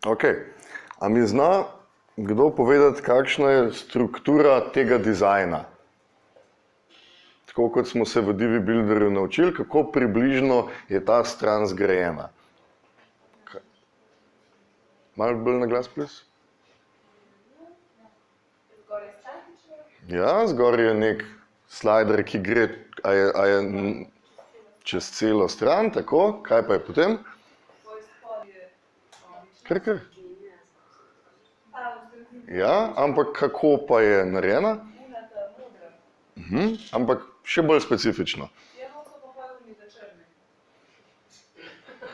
Ok, a mi zna kdo povedati, kakšna je struktura tega dizajna? Tako kot smo se v Divi Builderju naučili, kako približno je ta stran zgrajena. Malo bolj na glas, plis? Ja, zgor je nek slider, ki gre, a je čez celo stran, tako, kaj pa je potem? Kar? Ja, ampak kako pa je narejena? Ampak še bolj specifično.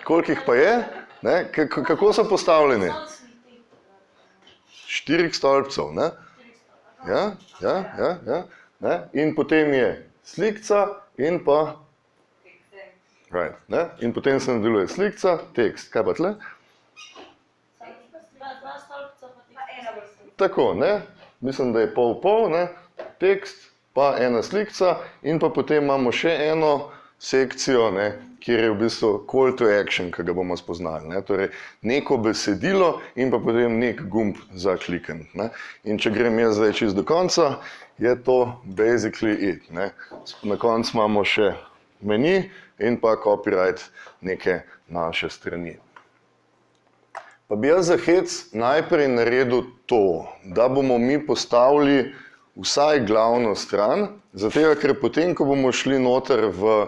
Koliko jih pa je? Ne? Kako so postavljeni? 4 stolpcev, ne? Ja. Ne? In potem je slikca in pa... Right, ne? In potem se nadaljuje slikca, tekst. Kaj pa tle? Tako, ne? Mislim, da je pol, ne? Tekst, pa ena slikca in pa potem imamo še eno sekcijo, ne? Kjer je v bistvu call to action, ki ga bomo spoznali. Ne? Torej, neko besedilo in pa potem nek gumb za klikanje. Ne? In če grem jaz zdaj čisto do konca, je to basically it. Ne? Na koncu imamo še meni in pa copyright neke naše strani. Pa bi jaz za hec najprej naredil to, da bomo mi postavili vsaj glavno stran, zato ker potem, ko bomo šli noter v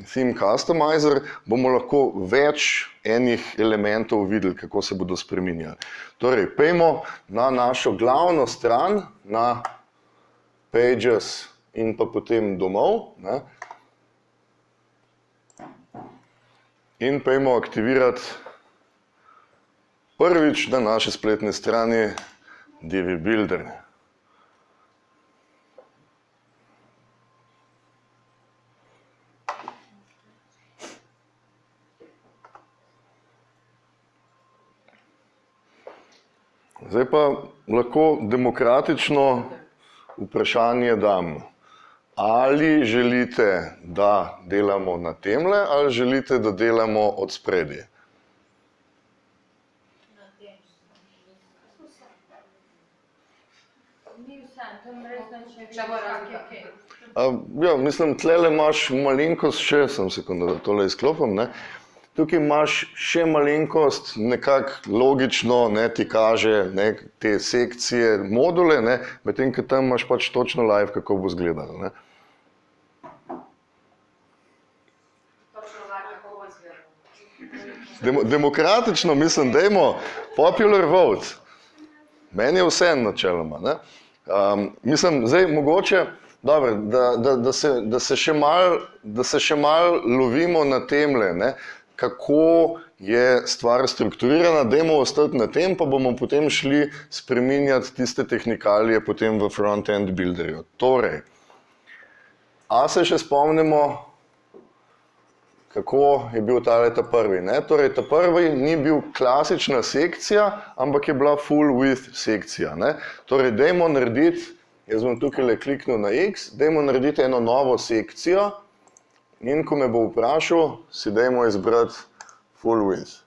Theme Customizer, bomo lahko več enih elementov videli, kako se bodo spreminjali. Torej, pejmo na našo glavno stran, na Pages in pa potem domov. Ne? In pejmo aktivirati prvič na naši spletni strani Divi Builder. Zdaj pa lahko demokratično vprašanje dam. Ali želite, da delamo na temle, ali želite, da delamo od spredje? Ja, mislim, tlele imaš malenkost še, sekunda, da tole izklopim, ne? Tukaj imaš še malenkost, nekako logično, ne, ti kaže, ne, te sekcije, module, ne, medtem ko tam imaš pač točno live, kako bo izgledalo, ne. Demokratično, mislim, dajmo popular vote. Meni je vseeno načeloma, ne. Mislim, zdaj mogoče, dobro, da se še malo lovimo na temle, ne, kako je stvar strukturirana, dajmo ostati na tem, pa bomo potem šli spreminjati tiste tehnikalije potem v front-end builderju. Torej, a se še spomnimo, kako je bil ta prvi, ne? Torej, ta prvi ni bil klasična sekcija, ampak je bila full width sekcija, ne? Torej, dajmo narediti, jaz bom tukaj kliknil na X, dajmo narediti eno novo sekcijo in ko me bo vprašal, si dajmo izbrati full width.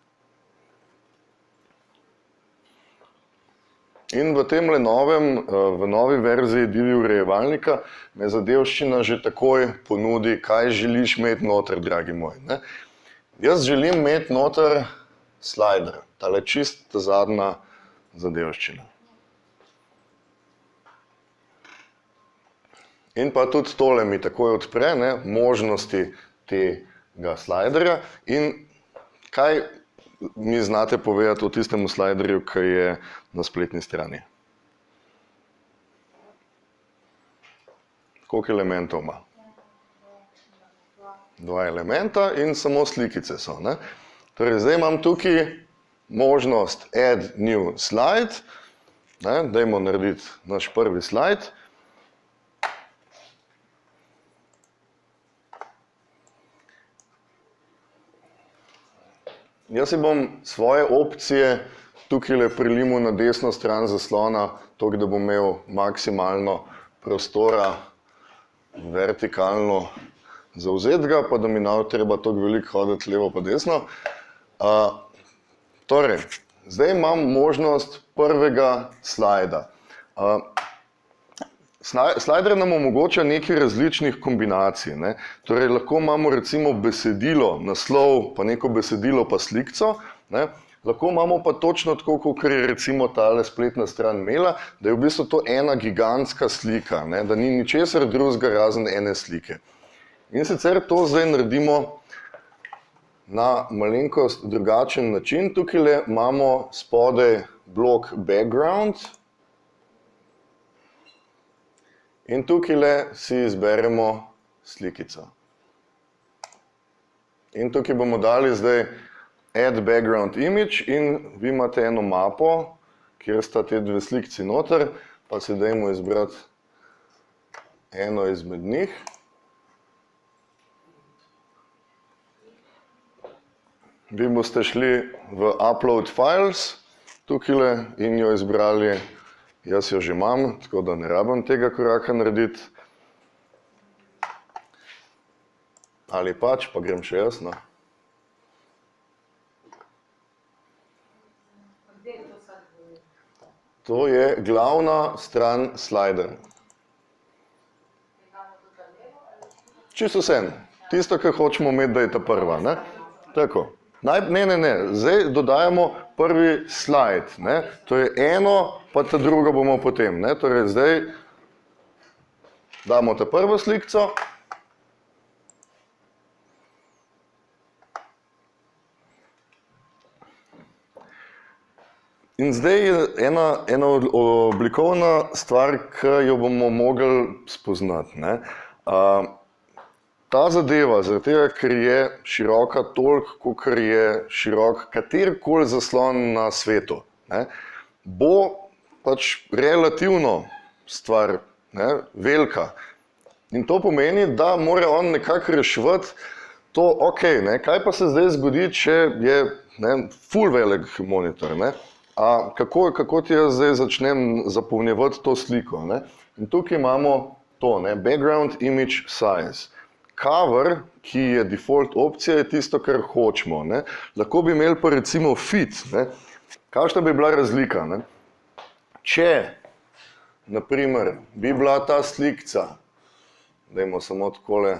In v temle novem, v novi verziji Divi urejevalnika me zadevščina že takoj ponudi, kaj želiš imeti noter, dragi moj, ne? Jaz želim imeti noter slider, tale čist zadnja zadevščina. In pa tudi tole mi takoj odpre, ne, možnosti tega sliderja in kaj mi znate povedati o tistemu sliderju, ki je na spletni strani. Koliko elementov ima? 2 elementa in samo slikice so, ne. Torej, zdaj imam tukaj možnost add new slide, ne, dajmo narediti naš prvi slide. Jaz si bom svoje opcije tukaj prilimil na desno stran zaslona, toliko, da bom imel maksimalno prostora vertikalno zavzetega, pa da mi ne bo treba toliko veliko hoditi levo pa desno. Torej, zdaj imam možnost prvega slajda. Slider nam omogoča nekaj različnih kombinacij. Ne? Torej, lahko imamo recimo besedilo, naslov, pa neko besedilo, pa slikco. Ne? Lahko imamo pa točno tako, kot je recimo tale spletna stran imela, da je v bistvu to ena gigantska slika, ne? Da ni ničesar drugega razen ene slike. In sicer to zdaj naredimo na malenkost drugačen način. Tukaj imamo spodaj blok background. In tukaj si izberemo slikico. In tukaj bomo dali zdaj add background image in vi imate eno mapo, kjer sta te dve slikci noter, pa si dajmo izbrati eno izmed njih. Vi boste šli v upload files tukaj in jo izbrali. Jaz jo že imam, tako da ne rabim tega koraka narediti. Ali pač, pa grem še jaz, no. To je glavna stran slajda. Čisto vsem. Tisto, kar hočemo imeti, da je ta prva, ne? Tako. Ne. Zdaj dodajamo prvi slajd, ne? To je eno, pa ta drugo bomo potem, ne? Torej, zdaj damo ta prvo slikco. In zdaj je ena oblikovna stvar, ki jo bomo mogli spoznati, ne? Ta zadeva, zaradi tega, ker je široka toliko, kakor je širok katerikoli zaslon na svetu, ne, bo pač relativno stvar, ne, velika. In to pomeni, da mora on nekako reševati to, ok, ne, kaj pa se zdaj zgodi, če je, ne, ful velik monitor, ne? A kako ti jaz zdaj začnem zapolnjevati to sliko, ne? In tukaj imamo to, ne, background image size. Cover, ki je default opcija, je tisto, kar hočemo, ne. Lahko bi imeli pa recimo fit, ne. Kakšna bi bila razlika, ne? Če, naprimer, bi bila ta slikca, dajmo samo takole,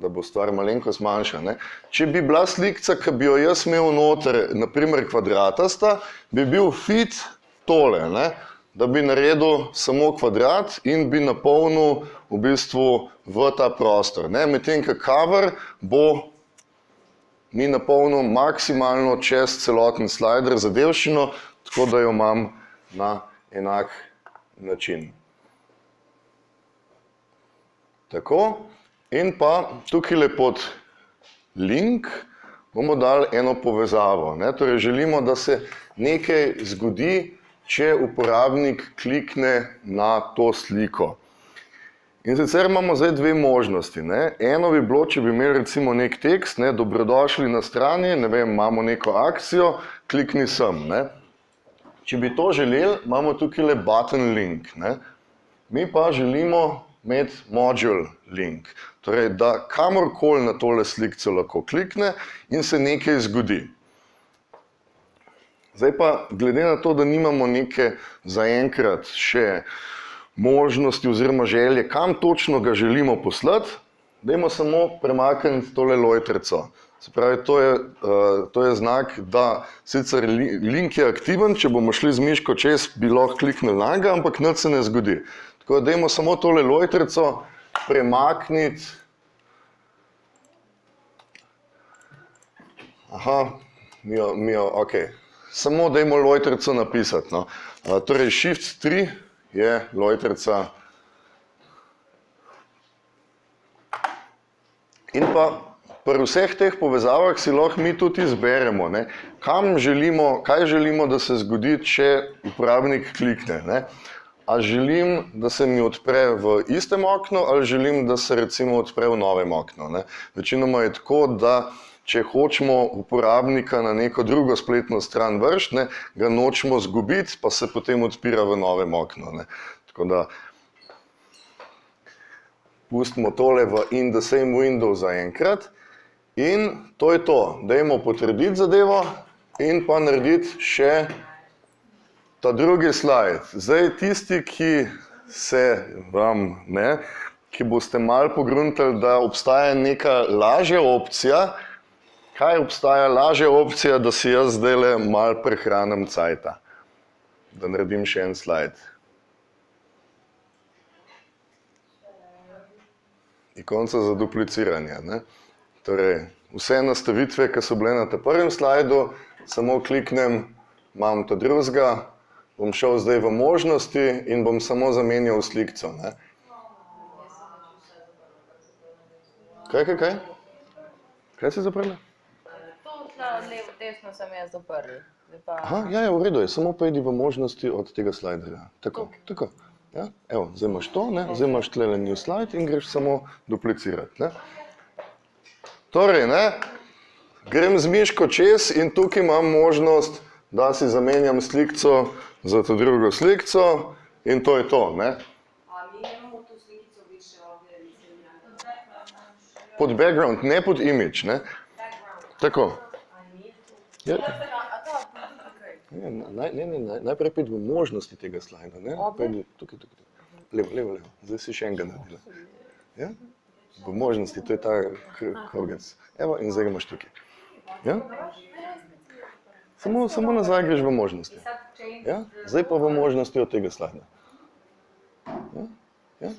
da bo stvar malenkost manjša, ne. Če bi bila slikca, ki bi jo jaz imel noter, naprimer kvadratasta, bi bil fit tole, ne. Da bi naredil samo kvadrat in bi napolnil v bistvu v ta prostor, ne. Medtem, ko cover bo mi napolnil maksimalno čez celoten slider zadevščino, tako da jo imam na enak način. Tako. In pa tukaj pod link bomo dali eno povezavo, ne. Torej, želimo, da se nekaj zgodi, če uporabnik klikne na to sliko. In sicer imamo zdaj dve možnosti, ne. Eno bi bilo, če bi imeli recimo nek tekst, ne, dobrodošli na strani, ne vem, imamo neko akcijo, klikni sem, ne. Če bi to želeli, imamo tukaj button link, ne. Mi pa želimo imeti module link, torej, da kamorkoli na tole slikco lahko klikne in se nekaj zgodi. Zdaj pa, glede na to, da nimamo neke zaenkrat še možnosti oziroma želje, kam točno ga želimo poslati, dajmo samo premakniti tole lojtrico. Se pravi, to je znak, da sicer link je aktiven, če bomo šli z miško čez, bi lahko kliknili na njega, ampak nič se ne zgodi. Tako da dajmo samo tole lojtrico premakniti. Aha, ok. Samo dajmo lojtrico napisati, no. Torej, Shift 3 je lojtrica. In pa pri vseh teh povezavah si lahko mi tudi izberemo, ne, kaj želimo, da se zgodi, če uporabnik klikne, ne. A želim, da se mi odpre v istem oknu, ali želim, da se recimo odpre v novem oknu, ne. Večinoma je tako, da če hočemo uporabnika na neko drugo spletno stran vršiti, ne, ga nočemo zgubiti, pa se potem odpira v novem oknu, ne. Tako da pustimo tole v in the same window zaenkrat. In to je to. Dajmo potrditi zadevo in pa narediti še ta drugi slajd. Zdaj tisti, ki se vam, ne, ki boste malo pogruntali, da obstaja neka lažja opcija. Kaj obstaja lažja opcija, da si jaz zdajle malo prehranim cajta? Da naredim še en slajd. Ikonca za dupliciranje. Ne? Torej, vse nastavitve, ki so bile na ta prvem slajdu, samo kliknem, imam ta drugega, bom šel zdaj v možnosti in bom samo zamenjal slikco. Ne? Kaj? Kaj si zaprla? Levo, desno sem jaz zaprl. Aha, ja, v redu je, samo pojdi v možnosti od tega slajderja. Tako. Ja? Evo, zdaj imaš to, ne? Zdaj imaš tlele new slide in greš samo duplicirati. Ne? Torej, ne? Grem z miško čez in tukaj imam možnost, da si zamenjam slikco za to drugo slikco in to je to. Ne? A mi imamo tu slikico više ovdje, Pod background, ne pod image. Ne? Tako. Ja. Najprej pojdi v možnosti tega slajda. Ne? Tukaj. Levo. Zdaj si še enega naredila. Ja? V možnosti, to je ta krogec. Evo, in zdaj ga imaš tukaj. Ja? Samo nazaj greš v možnosti. Ja? Zdaj pa v možnosti od tega slajda. Ja?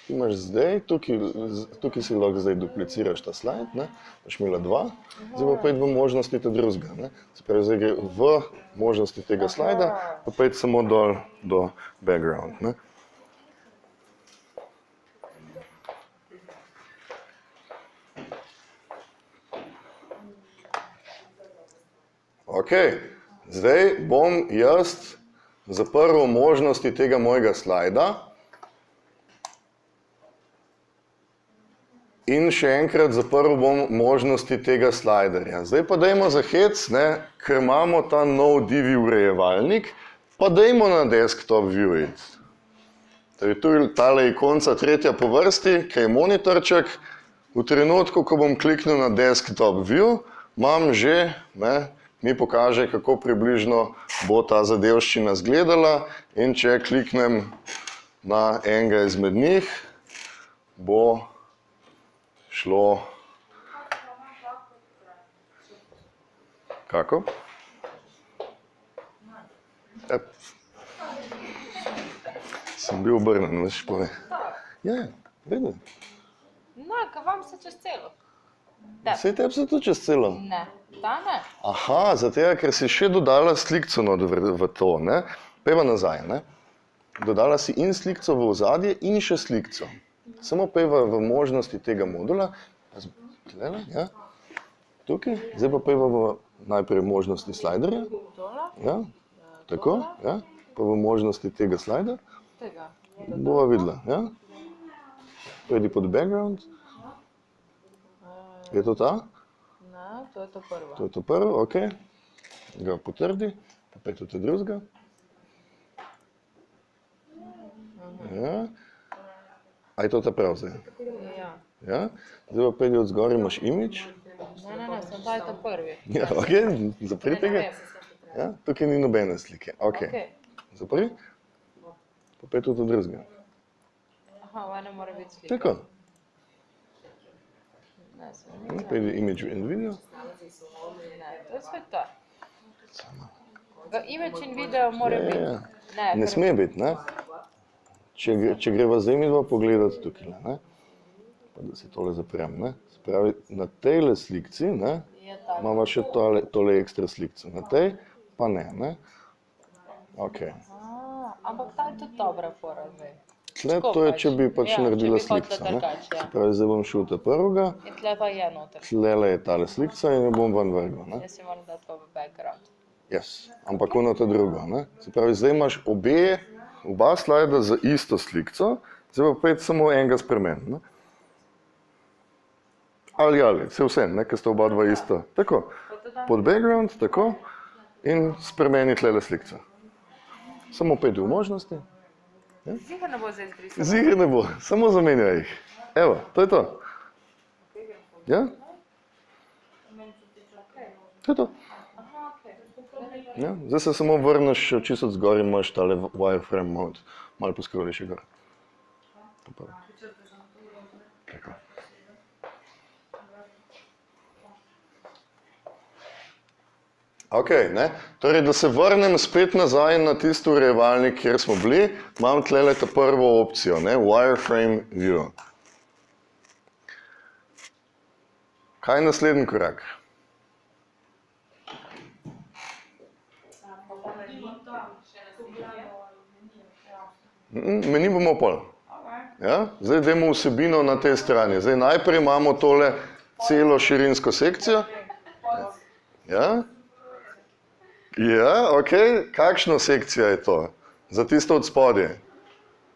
Ti imaš zdaj, tukaj si lahko zdaj dupliciraš ta slajd, ne? Imaš imela dva, zdaj pa pojdi v možnosti ta drugega. Ne? Se pravi, zdaj gre v možnosti tega slajda, pa pojdi samo dol do background. Ne? Ok, zdaj bom jaz zaprl možnosti tega mojega slajda. In še enkrat zaprl bom možnosti tega slajderja. Zdaj pa dajmo za hec, ne, ker imamo ta nov divi urejevalnik, pa dajmo na desktop view it. Torej, tu je tale ikonca tretja po vrsti, ki je monitorček. V trenutku, ko bom kliknil na desktop view, imam že, ne, mi pokaže, kako približno bo ta zadevščina izgledala. In če kliknem na enega izmed njih, bo šlo. Kako? Sem bil obrnen, veš, pove. Ja, vedno. No, ka vam se čez celo. Saj tebi se tudi čez celo. Ne, ta ne. Aha, zato ker si še dodala slikco v to, ne? Pejva nazaj, ne? Dodala si in slikco v ozadje in še slikco. Samo pejva v možnosti tega modula, tlele, ja, tukaj, zdaj pa pejva v najprej možnosti slajderja, ja, tako, ja, pa v možnosti tega slajda, bova videla, ja, pojdi pod background, je to ta? Ne, to je to prvo. To je to prvo, ok, ga potrdi, pa pejte te drugega, ja. A je to ta prav zdaj? Ja. Ja? Zdaj pa pejdi od zgoraj, imaš image. Ne, sem ta je to prvi. Ja, ok, zapri tega. Ja, tukaj ni nobene slike. Ok, zapri. Pa pejdi od drugega. Aha, ne mora biti slika. Tako. Ne, sem Pejdi image and video. Ne, to je sve to. Image in video mora biti. Ne sme biti, ne? Če greva zdaj midva pogledati tukaj, ne? Pa da si tole zaprem, ne? Se pravi, na tejle slikci, ne? Imamo še tole ekstra slikco. Na tej pa ne, ne? Ok. Ampak ta je tudi dobra fora zdaj. Tle to je, če bi pač naredila slikco, ne? Se pravi, zdaj bom šel ta prvega. In tle pa je noter. Tlele je tale slikca in jo bom ven vrgel, ne? Jaz si moram dati pa v background. Yes, ampak ono ta drugo, ne? Se pravi, zdaj imaš oba slajda za isto slikco, zdaj pa pojdi samo enega spremeni, ne? Ali, vse, ne, ker sta oba dva isto. Tako, pod background, tako, in spremeni tlele slikco. Samo pojdi v možnosti. Ziher ne bo zdaj izbrisano. Ziher ne bo, samo zamenjaj jih. Evo, to je to. Ja? To je to. Ja, zdaj se samo vrneš še čisto od zgor in imaš tale wireframe mode. Malo poskroli še gor. Tako. Ok, ne? Torej, da se vrnem spet nazaj na tisto urejevalnik, kjer smo bili, imam tlele ta prvo opcijo, ne? Wireframe view. Kaj je naslednji korak? Meni bomo pol. Ja? Zdaj dajmo vsebino na tej strani. Zdaj najprej imamo tole celo širinsko sekcijo. Ja? Ja, ok. Kakšna sekcija je to? Za tisto od spodje.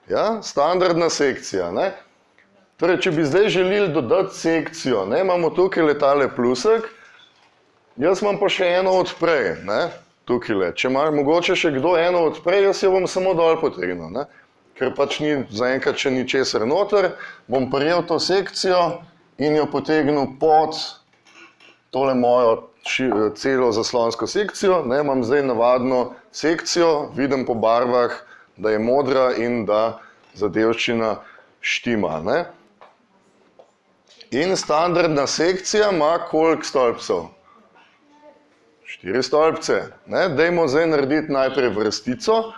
Ja? Standardna sekcija, ne? Torej, če bi zdaj želeli dodati sekcijo, ne? Imamo tukaj letale plusek, jaz imam pa še eno odprej, ne? Tukaj. Če ima mogoče še kdo eno odprej, jaz jo bom samo dol potegnil, ne? Ker pač ni zaenkrat še ničesar noter, bom prijel to sekcijo in jo potegnil pod tole mojo celo zaslonsko sekcijo, ne? Imam zdaj navadno sekcijo, vidim po barvah, da je modra in da zadevščina štima, ne? In standardna sekcija ima koliko stolpcev? 4 stolpce. Ne? Dajmo zdaj narediti najprej vrstico.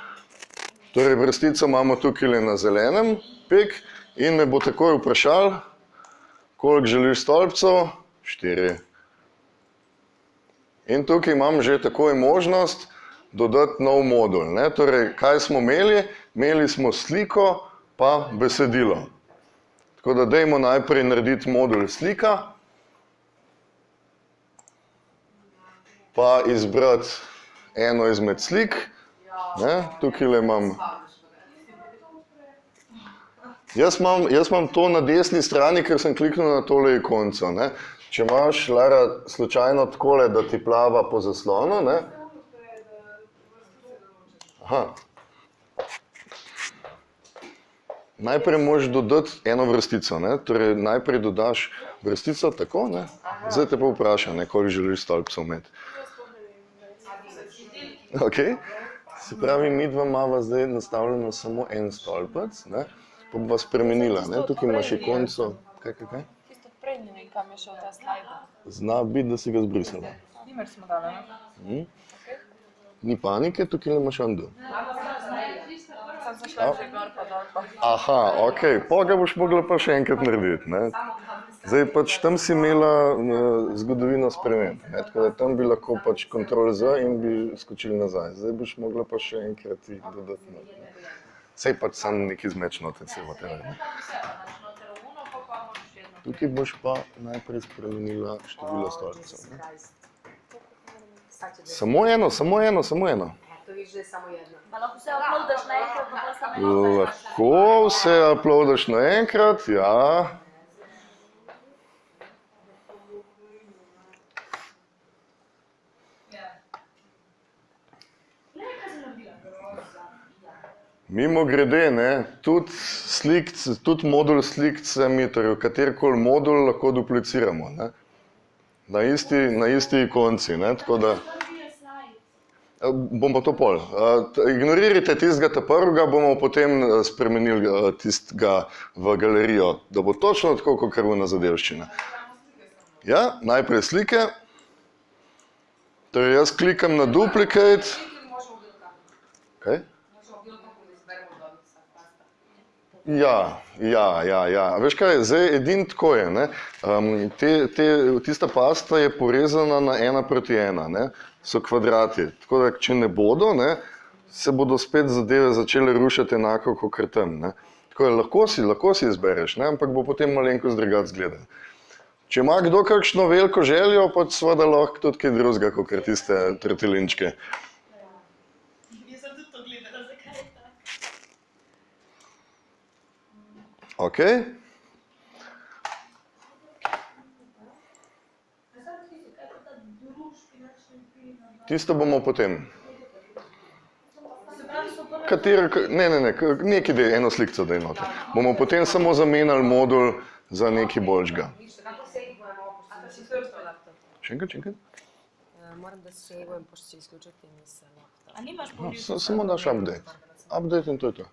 Torej vrstico imamo tukaj na zelenem, pik, in me bo takoj vprašal, koliko želiš stolpcev? 4. In tukaj imam že takoj možnost dodati nov modul, ne? Torej, kaj smo imeli? Imeli smo sliko pa besedilo. Tako da dajmo najprej narediti modul slika, pa izbrati eno izmed slik. Ne? Tukaj imam. Jaz imam to na desni strani, ker sem kliknil na tole ikonco, ne? Če imaš, Lara, slučajno takole, da ti plava po zaslonu, ne? Aha. Najprej moraš dodati eno vrstico, ne? Torej, najprej dodaš vrstico, tako, ne? Zdaj te pa vprašam, ne, koliko želiš stolpcev imeti. Ok. Se pravi, mi dva imava zdaj nastavljeno samo en stolpec, ne? Pa bova spremenila, ne? Tukaj imaš ikonco. Kaj? Tisto prej ne vem, kam je šel ta slajd. Zna biti, da si ga zbrisala. Nimer smo dali, ne? Ni panike, tukaj imaš undo. Sam sem šla že gor pa dol pa. Aha, ok, pa ga boš mogla pa še enkrat narediti, ne? Zdaj pač tam si imela zgodovino sprememb, ne? Tako da tam bi lahko pač Ctrl-Z in bi skočili nazaj. Zdaj boš mogla pa še enkrat jih dodati. Ne? Sej pač sam neki zmeč noter, se bo tebe, ne? Tukaj boš pa najprej spremenila število stolpcev, ne? Samo eno. To vidiš, da je samo jedno. Pa lahko vse uploadaš naenkrat, pa pol samo eno. Lahko vse uploadaš naenkrat, ja. Mimogrede, ne, tudi modul slikcami, torej katerikoli modul lahko dupliciramo, ne, na isti ikonci, ne, tako da, bom pa to pol. Ignorirajte tistega prvega, bomo potem spremenili tistega v galerijo, da bo točno tako, kot krvna zadevščina. Ja, najprej slike, torej jaz klikam na duplicate. Kaj? Ja. Veš kaj, zdaj edino tako je, ne? Tista pasta je porezana na 1:1, ne? So kvadrati, tako da če ne bodo, ne, se bodo spet zadeve začele rušiti enako kot tam, ne? Tako da lahko si izbereš, ne? Ampak bo potem malenkost drugače izgledal. Če ima kdo kakšno veliko željo, pa seveda lahko tudi kaj drugega, kot tiste tortilinčke. Ok. Tisto bomo potem. Nekaj dej, eno slikco daj noter. Bomo potem samo zamenjali modul za nekaj boljšega. Še enkrat? Moram da sejvujem, pošto će isključiti mi se laptop. A nimaš po No, samo daš update. Update in to je to.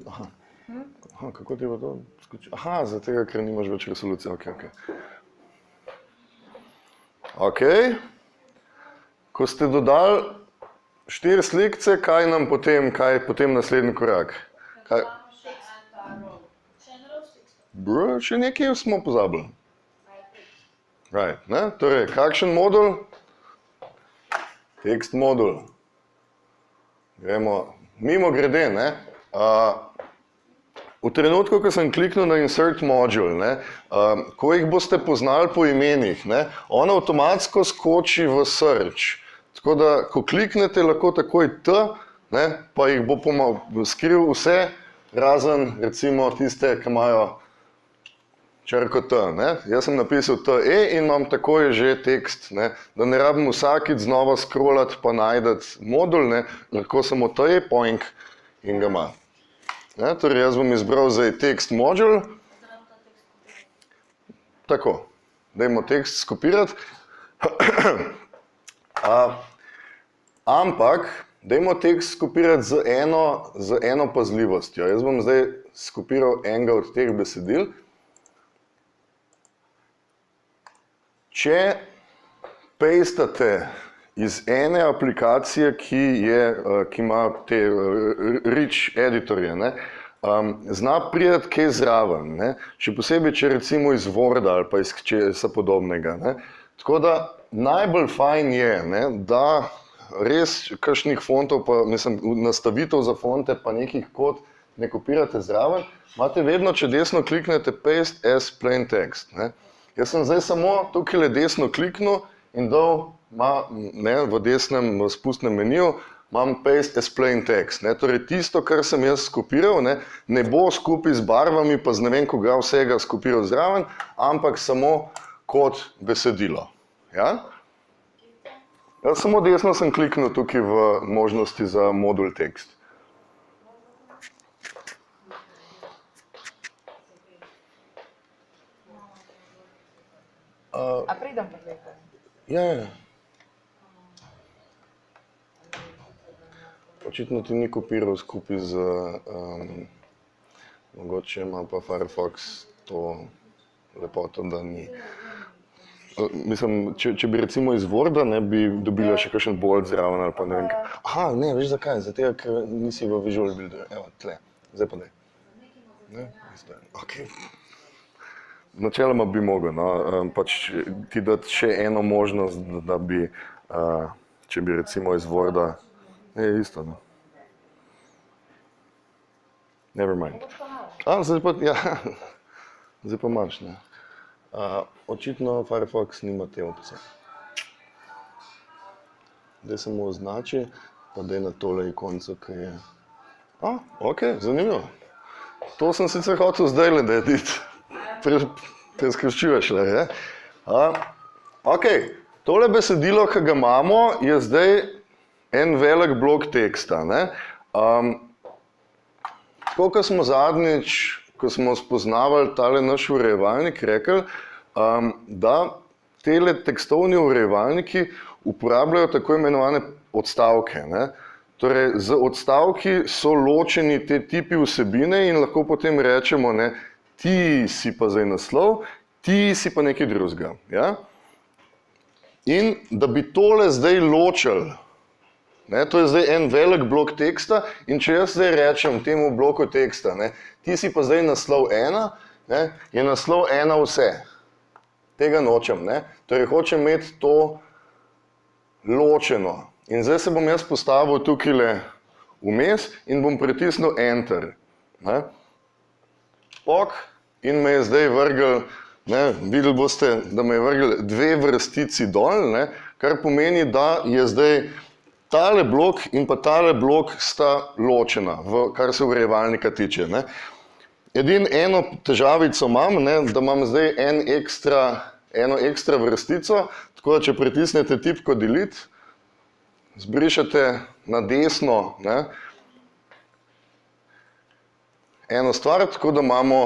Aha. Aha, kako ti bo to skočilo? Aha, zato tega, ker nimaš več resolucije. Ok. Ko ste dodali 4 slikce, kaj je potem naslednji korak? Bro, še nekaj smo pozabili. Right, ne? Torej, kakšen modul? Text modul. Gremo mimo grede, ne? V trenutku, ko sem kliknil na Insert Module, ne, ko jih boste poznali po imenih, ne, on avtomatsko skoči v Search. Tako da, ko kliknete, lahko takoj T, ne, pa jih bo skril vse, razen recimo tiste, ki imajo črko T. Ne. Jaz sem napisal TE in imam takoj že tekst, ne, da ne rabim vsakič znova scrollati pa najdeti modul, ne, lahko samo TE, poink in ga ima. Ne, torej jaz bom izbral zdaj text module. Tako, dajmo tekst skopirati. Ampak, dajmo tekst skopirati z eno pazljivostjo. Jaz bom zdaj skopiral enega od teh besedil. Če pastate iz ene aplikacije, ki ima te rich editorje, ne, zna priti kaj zraven, ne, še posebej, če recimo iz Worda ali pa iz česa podobnega. Ne. Tako da najbolj fajn je, ne, da res kakšnih fontov, pa mislim, nastavitev za fonte pa nekih kod ne kopirate zraven, imate vedno, če desno kliknete paste as plain text. Ne. Jaz sem zdaj samo tukaj desno kliknil in dal v desnem spustnem meniju imam paste as plain text. Ne. Torej tisto, kar sem jaz skopiral, ne bo skupaj z barvami, pa z ne vem koga vsega skopiral zraven, ampak samo kot besedilo. Ja? Jaz samo desno sem kliknil tukaj v možnosti za modul tekst. A pridem pa zdaj? Ja. Očitno ti ni kopiral skupaj z, mogoče ima pa Firefox to lepoto, da ni. Mislim, če bi recimo iz Worda, ne, bi dobila še kakšen bold zraven ali pa ne vem. Aha, ne, veš zakaj? Zato, ker nisi v Visual Builder. Evo, tle, zdaj pa daj. Ne, zdaj, okej. Načeloma bi mogel, no, pač ti dati še eno možnost, da bi, če bi recimo iz Worda, je isto, no. Never mind. Zdaj pa, ja, zdaj pa imaš, ne. Očitno Firefox nima te opcije. Zdaj se mu označi, pa daj na tole ikonco, ki je. Ok, zanimivo. To sem sicer hotel zdaj narediti. Preskrščuješ le, je? Ok, tole besedilo, ki ga imamo, je zdaj en velik blok teksta, ne. Tako, ko smo zadnjič, ko smo spoznavali tale naš urejevalnik, rekli, da tele tekstovni urejevalniki uporabljajo tako imenovane odstavke, ne. Torej, z odstavki so ločeni te tipi vsebine in lahko potem rečemo, ne, ti si pa zdaj naslov, ti si pa nekaj drugega. Ja? In da bi tole zdaj ločili, ne, to je zdaj en velik blok teksta in če jaz zdaj rečem temu bloku teksta, ne, ti si pa zdaj naslov 1, ne, je naslov 1 vse. Tega nočem, ne. Torej, hočem imeti to ločeno. In zdaj se bom jaz postavil tukajle vmes in bom pritisnil Enter. Ne. In me je zdaj vrgel, ne, videli boste, da me je vrgel 2 vrstici dol, ne, kar pomeni, da je zdaj tale blok in pa tale blok sta ločena, kar se urejevalnika tiče. Ne. Eno težavico imam, ne, da imam zdaj eno ekstra vrstico, tako da če pritisnete tipko Delete, zbrišete na desno, ne, eno stvar, tako da imamo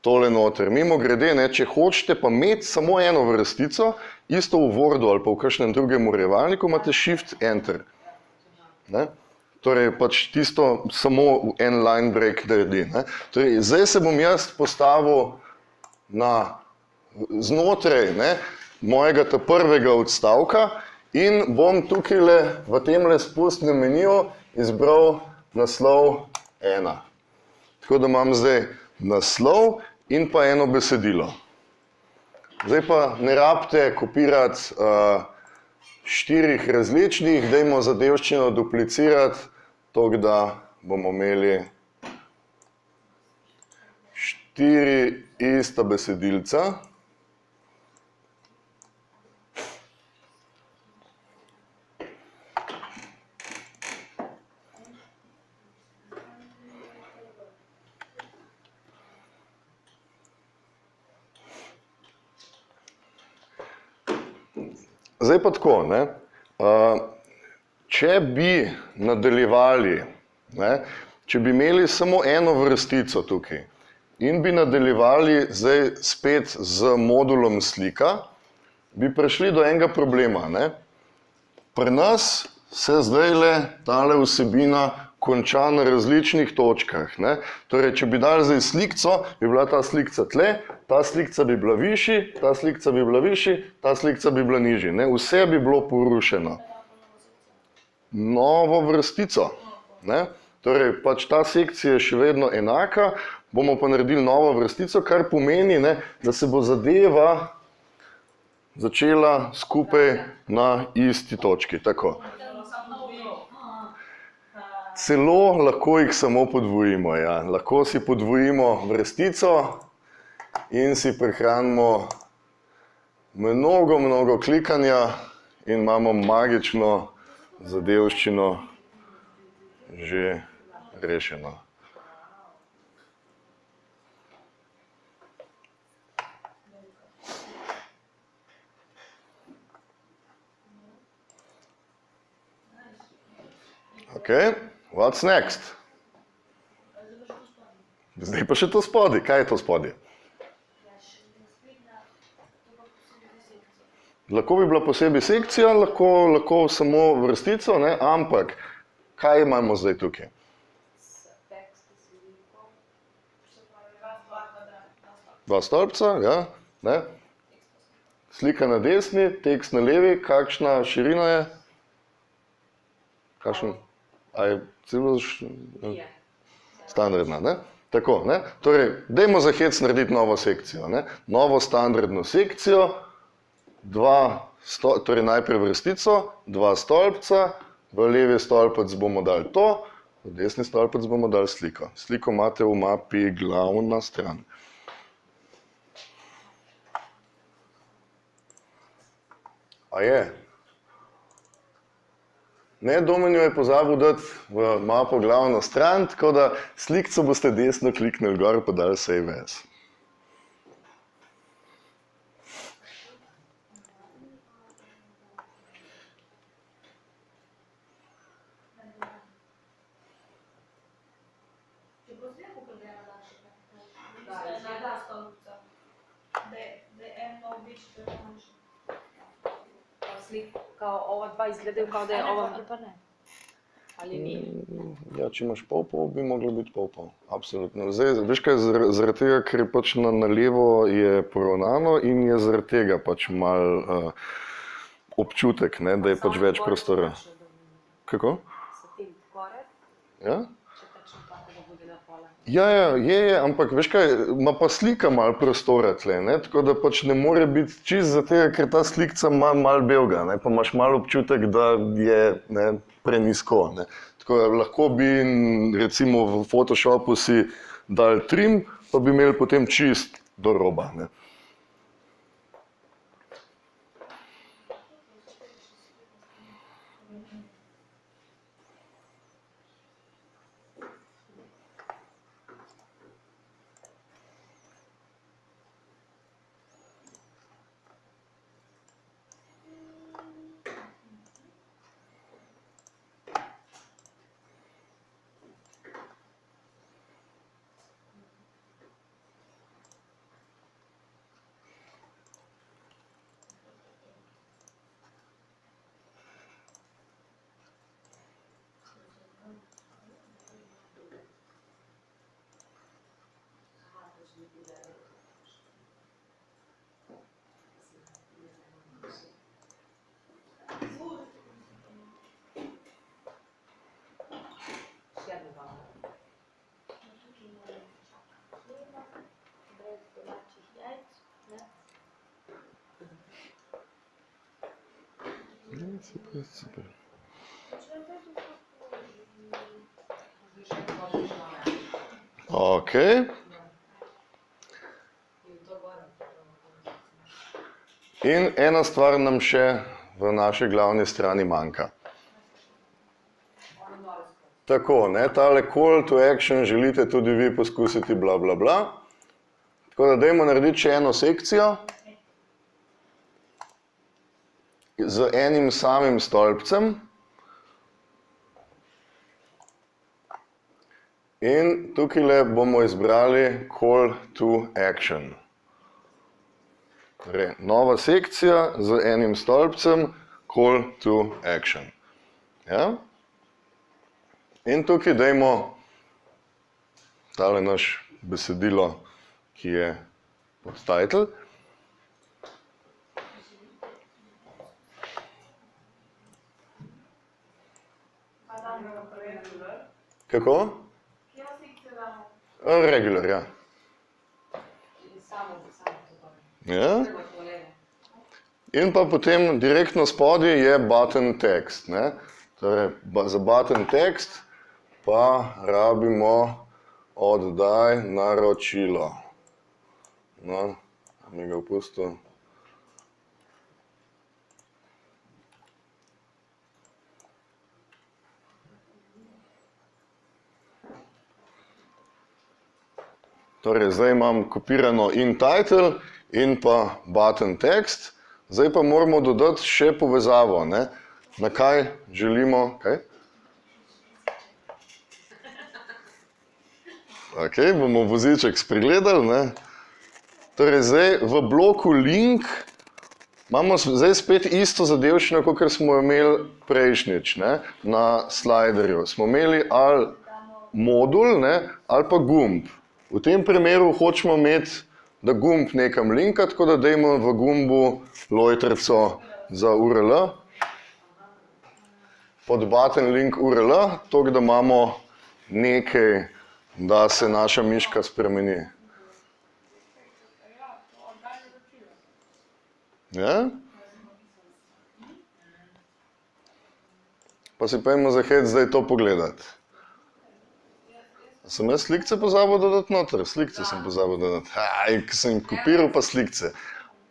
tole noter. Mimo grede, ne, če hočete pa imeti samo eno vrstico, isto v Wordu ali pa v kakšnem drugem urejevalniku, imate Shift Enter. Ne? Torej, pač tisto samo en line break naredi. Ne? Torej, zdaj se bom jaz postavil znotraj, ne, mojega prvega odstavka in bom tukaj v temle spustnem meniju izbral naslov 1. Tako da imam zdaj naslov in pa eno besedilo. Zdaj pa ne rabite kopirati 4 različnih, dajmo zadevščino duplicirati, tako da bomo imeli 4 ista besedilca. Zdaj pa tako, ne, če bi nadaljevali, ne, če bi imeli samo eno vrstico tukaj in bi nadaljevali zdaj spet z modulom slika, bi prišli do enega problema. Ne. Pri nas se zdajle tale vsebina konča na različnih točkah. Ne. Torej, če bi dali zdaj slikco, bi bila ta slikca tle, ta slikca bi bila višji, ta slikca bi bila višji, ta slikca bi bila nižji. Ne. Vse bi bilo porušeno. Novo vrstico. Ne. Torej, pač ta sekcija je še vedno enaka, bomo pa naredili novo vrstico, kar pomeni, ne, da se bo zadeva začela skupaj na isti točki. Tako. Celo lahko jih samo podvojimo. Ja. Lahko si podvojimo vrstico in si prihranimo mnogo klikanja in imamo magično zadevščino že rešeno. Okay, what's next? Zdaj pa še to spodaj. Kaj je to spodaj? Lahko bi bila posebej sekcija, lahko samo vrstico, ne? Ampak kaj imamo zdaj tukaj? Dva stolpca, ja, ne? Slika na desni, tekst na levi, kakšna širina je? Kakšen? A je celo standardna, ne? Tako, ne? Torej, dajmo za hec narediti novo sekcijo, ne? Novo standardno sekcijo, torej najprej vrstico, 2 stolpca, v levi stolpec bomo dali to, v desni stolpec bomo dali sliko. Sliko imate v mapi glavna stran. A je? Ne, Domenjo je pozabil dati v mapo glavno stran, tako da slikco boste desno kliknili gor pa dali Save As. Kao ova dva izgledaju kao da je ova pa ne. Ali ni? Ja, če imaš pol, bi moglo biti pol. Absolutno. Zdaj, veš kaj, zaradi tega, ker je pač na levo je poravnano in je zaradi tega pač mal občutek, ne, da je pač več prostora. Kako? Ja? Ja, je, ampak veš kaj, ima pa slika malo prostora tle, ne, tako da pač ne more biti čisto za tega, ker ta slikca ima malo belga, ne, pa imaš malo občutek, da je, ne, prenizko, ne. Tako da lahko bi recimo v Photoshopu si dal trim, pa bi imeli potem čist do roba, ne. Brez domačih jajc, ne? Super, super. Ok. In ena stvar nam še v naši glavni strani manjka. Tako, ne, tale call to action želite tudi vi poskusiti bla bla bla. Tako da dajmo narediti še eno sekcijo z enim samim stolpcem. In tukajle bomo izbrali call to action. Torej, nova sekcija z enim stolpcem, call to action. Ja? In tukaj dajmo tale naš besedilo, ki je podtitle. Kako? Regular, ja. Ja. In pa potem direktno spodaj je button text, ne. Torej, za button text pa rabimo oddaj naročilo. No, mi ga opustil. Torej, zdaj imam kopirano in title in pa button text. Zdaj pa moramo dodati še povezavo, ne? Na kaj želimo, kaj? Ok, bomo voziček spregledali, ne? Torej, zdaj v bloku link imamo zdaj spet isto zadevščino, kakor smo imeli prejšnjič, ne? Na sliderju. Smo imeli ali modul, ne? Ali pa gumb. V tem primeru hočemo imeti, da gumb nekam linka, tako da dajmo v gumbu lojtrico za URL. Pod button link URL, toliko da imamo nekaj, da se naša miška spremeni. Ja? Pa si pojmo za hec zdaj to pogledati. Sem jaz slikce pozabil dodati noter? Slikce sem pozabil dodati. Ko sem kopiral pa slikce.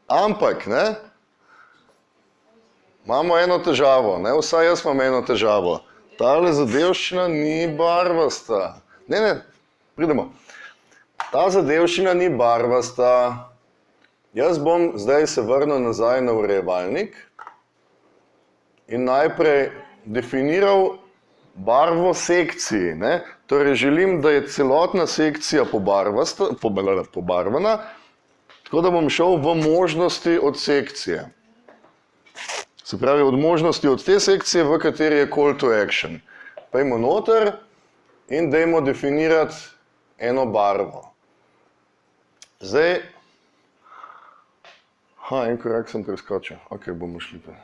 Ampak, ne? Imamo eno težavo, ne? Vsaj jaz imam eno težavo. Tale zadevščina ni barvasta. Ne, pridemo. Ta zadevščina ni barvasta. Jaz bom zdaj se vrnil nazaj na urejevalnik in najprej definiral barvo sekciji, ne? Torej, želim, da je celotna sekcija pobarvana, tako da bom šel v možnosti od sekcije. Se pravi, od možnosti od te sekcije, v kateri je call to action. Pejmo noter in dajmo definirati eno barvo. Zdaj, en korak sem preskočil, ok, bomo šli pa.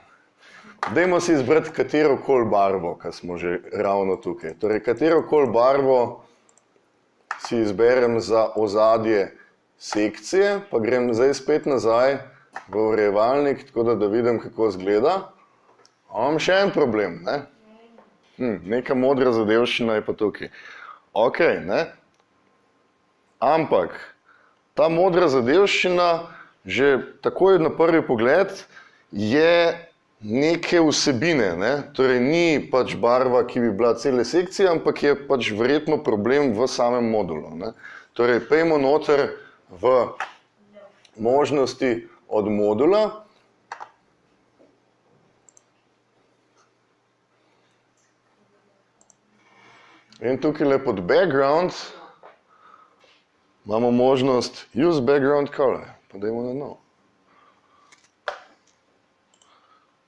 Dajmo si izbrati katerokoli barvo, ko smo že ravno tukaj. Torej, katerokoli barvo si izberem za ozadje sekcije, pa grem zdaj spet nazaj v urejevalnik, tako da vidim, kako izgleda. Imam še en problem, ne? Neka modra zadevščina je pa tukaj. Ok, ne? Ampak, ta modra zadevščina že takoj na prvi pogled je neke vsebine, ne? Torej, ni pač barva, ki bi bila cele sekcije, ampak je pač verjetno problem v samem modulu, ne? Torej, pejmo noter v možnosti od modula. In tukaj pod background imamo možnost use background color. Pa dajmo na nov.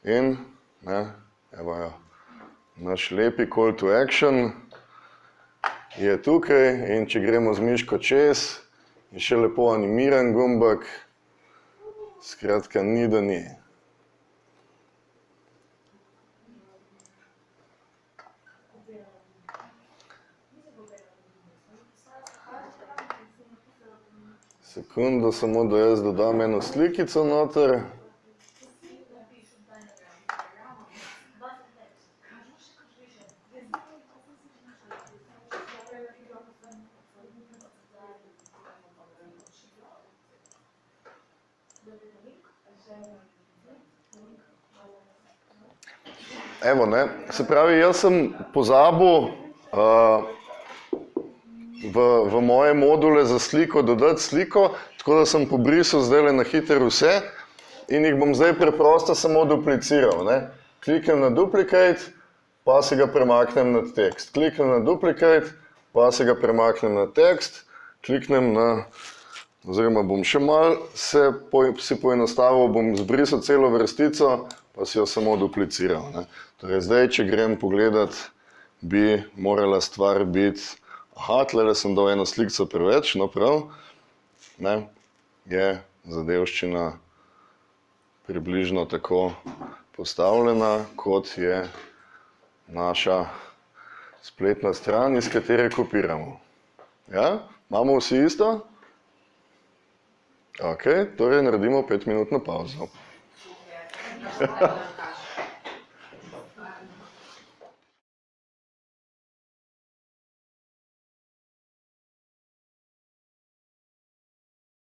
In, ne, evo jo, naš lepi call to action je tukaj in če gremo z miško čez je še lepo animiran gumbek, skratka ni da ni. Sekundo, samo da jaz dodam eno slikico noter. Evo, ne, se pravi, jaz sem pozabil v moje module za sliko dodati sliko, tako da sem pobrisal zdaj na hitro vse in jih bom zdaj preprosto samo dupliciral. Ne. Kliknem na duplicate, pa se ga premaknem na tekst. Kliknem na duplicate, pa se ga premaknem na tekst. Kliknem na, oziroma bom še malo si poenostavil, bom zbrisal celo vrstico, pa si jo samo dupliciral. Ne. Torej zdaj, če grem pogledat, bi morala stvar biti, aha, tlele sem dal eno slikco preveč, no prav, ne, je zadevščina približno tako postavljena, kot je naša spletna stran, iz katere kopiramo. Ja, imamo vsi isto? Ok, torej naredimo 5-minutno pavzo.